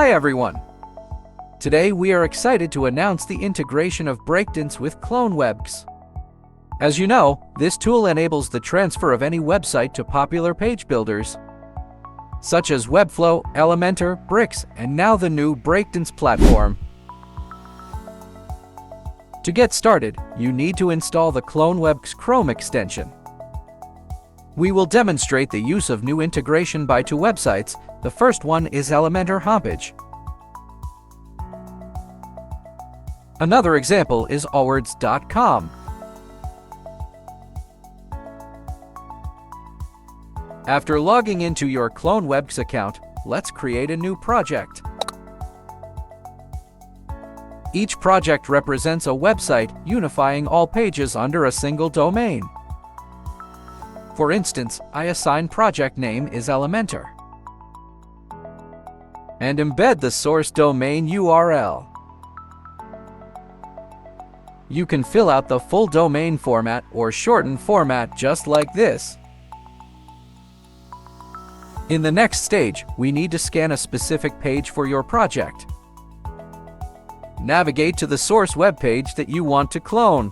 Hi everyone! Today we are excited to announce the integration of Breakdance with ClonewebX. As you know, this tool enables the transfer of any website to popular page builders, such as Webflow, Elementor, Bricks, and now the new Breakdance platform. To get started, you need to install the ClonewebX Chrome extension. We will demonstrate the use of new integration by two websites. The first one is Elementor homepage. Another example is Awwwards.com. After logging into your ClonewebX account, let's create a new project. Each project represents a website unifying all pages under a single domain. For instance, I assign project name is Elementor and embed the source domain URL. You can fill out the full domain format or shorten format just like this. In the next stage, we need to scan a specific page for your project. Navigate to the source web page that you want to clone.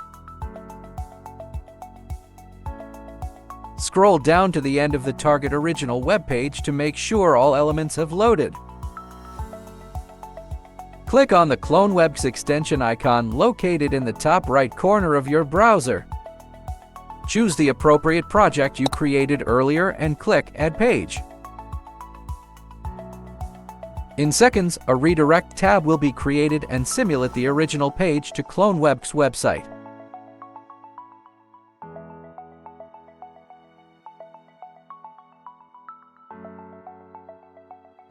Scroll down to the end of the target original web page to make sure all elements have loaded. Click on the ClonewebX extension icon located in the top right corner of your browser. Choose the appropriate project you created earlier and click Add Page. In seconds, a redirect tab will be created and simulate the original page to ClonewebX website.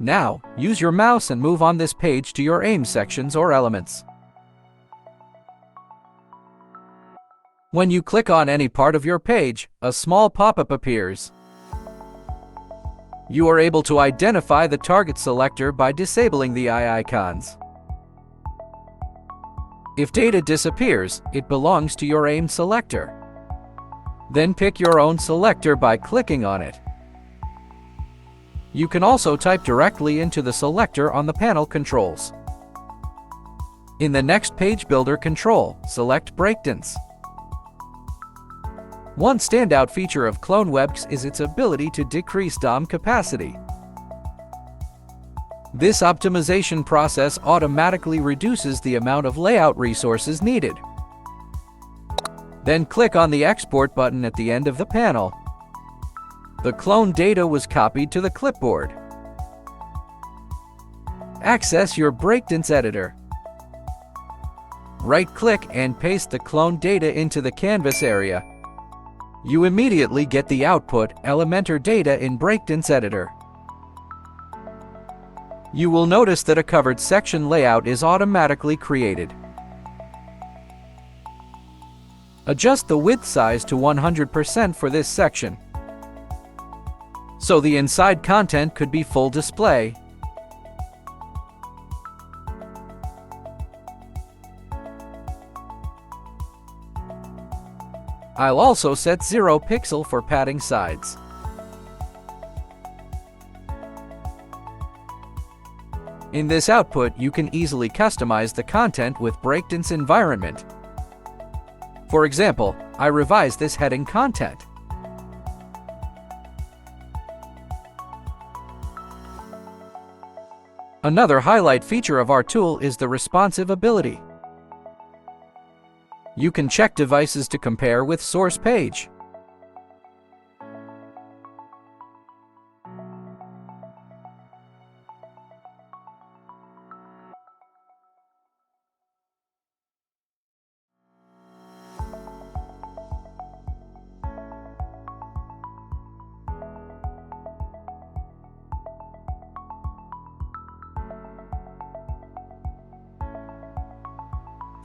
Now, use your mouse and move on this page to your aim sections or elements. When you click on any part of your page, a small pop-up appears. You are able to identify the target selector by disabling the eye icons. If data disappears, it belongs to your aim selector. Then pick your own selector by clicking on it. You can also type directly into the selector on the panel controls. In the next page builder control, select Breakdance. One standout feature of ClonewebX is its ability to decrease DOM capacity. This optimization process automatically reduces the amount of layout resources needed. Then click on the Export button at the end of the panel. The clone data was copied to the clipboard. Access your Breakdance editor. Right-click and paste the clone data into the canvas area. You immediately get the output Elementor data in Breakdance editor. You will notice that a covered section layout is automatically created. Adjust the width size to 100% for this section, so the inside content could be full display. I'll also set 0 pixel for padding sides. In this output, you can easily customize the content with Breakdance environment. For example, I revised this heading content. Another highlight feature of our tool is the responsive ability. You can check devices to compare with source page.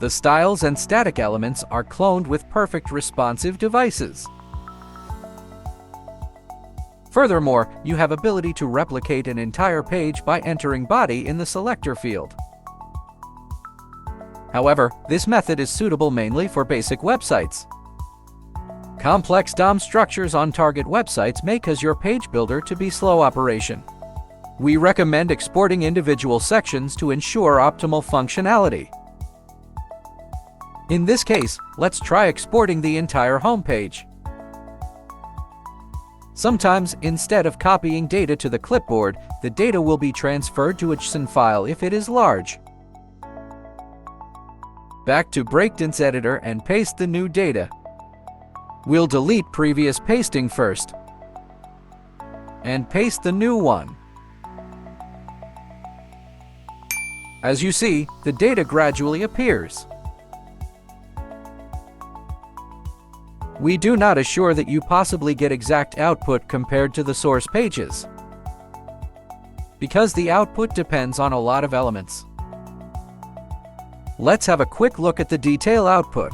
The styles and static elements are cloned with perfect responsive devices. Furthermore, you have ability to replicate an entire page by entering body in the selector field. However, this method is suitable mainly for basic websites. Complex DOM structures on target websites may cause your page builder to be slow operation. We recommend exporting individual sections to ensure optimal functionality. In this case, let's try exporting the entire homepage. Sometimes, instead of copying data to the clipboard, the data will be transferred to a JSON file if it is large. Back to Breakdance editor and paste the new data. We'll delete previous pasting first and paste the new one. As you see, the data gradually appears. We do not assure that you possibly get exact output compared to the source pages, because the output depends on a lot of elements. Let's have a quick look at the detail output.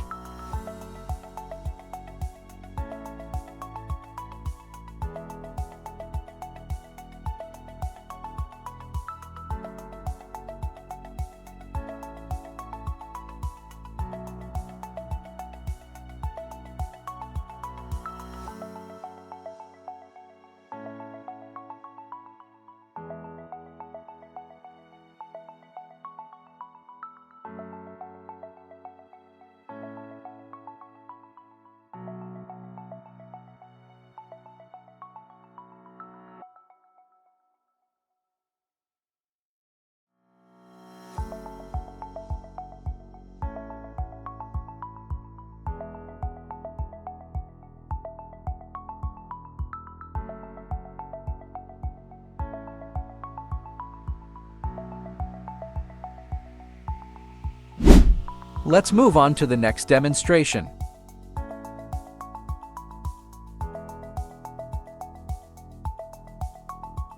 Let's move on to the next demonstration.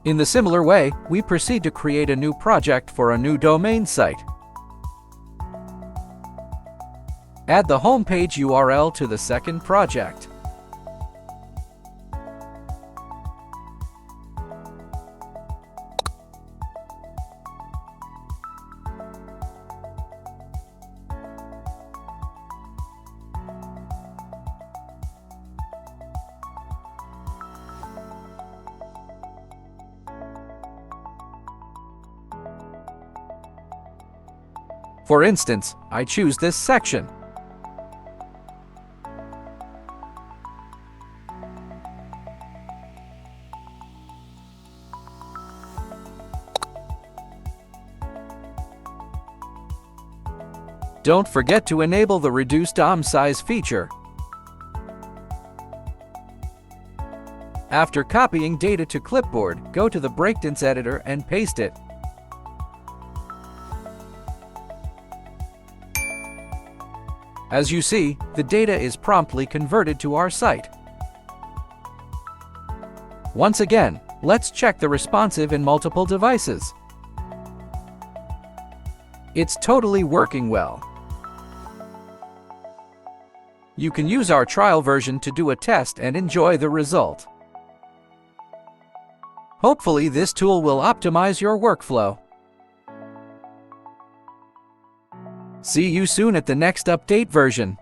In the similar way, we proceed to create a new project for a new domain site. Add the homepage URL to the second project. For instance, I choose this section. Don't forget to enable the Reduce DOM size feature. After copying data to clipboard, go to the Breakdance editor and paste it. As you see, the data is promptly converted to our site. Once again, let's check the responsive in multiple devices. It's totally working well. You can use our trial version to do a test and enjoy the result. Hopefully, this tool will optimize your workflow. See you soon at the next update version.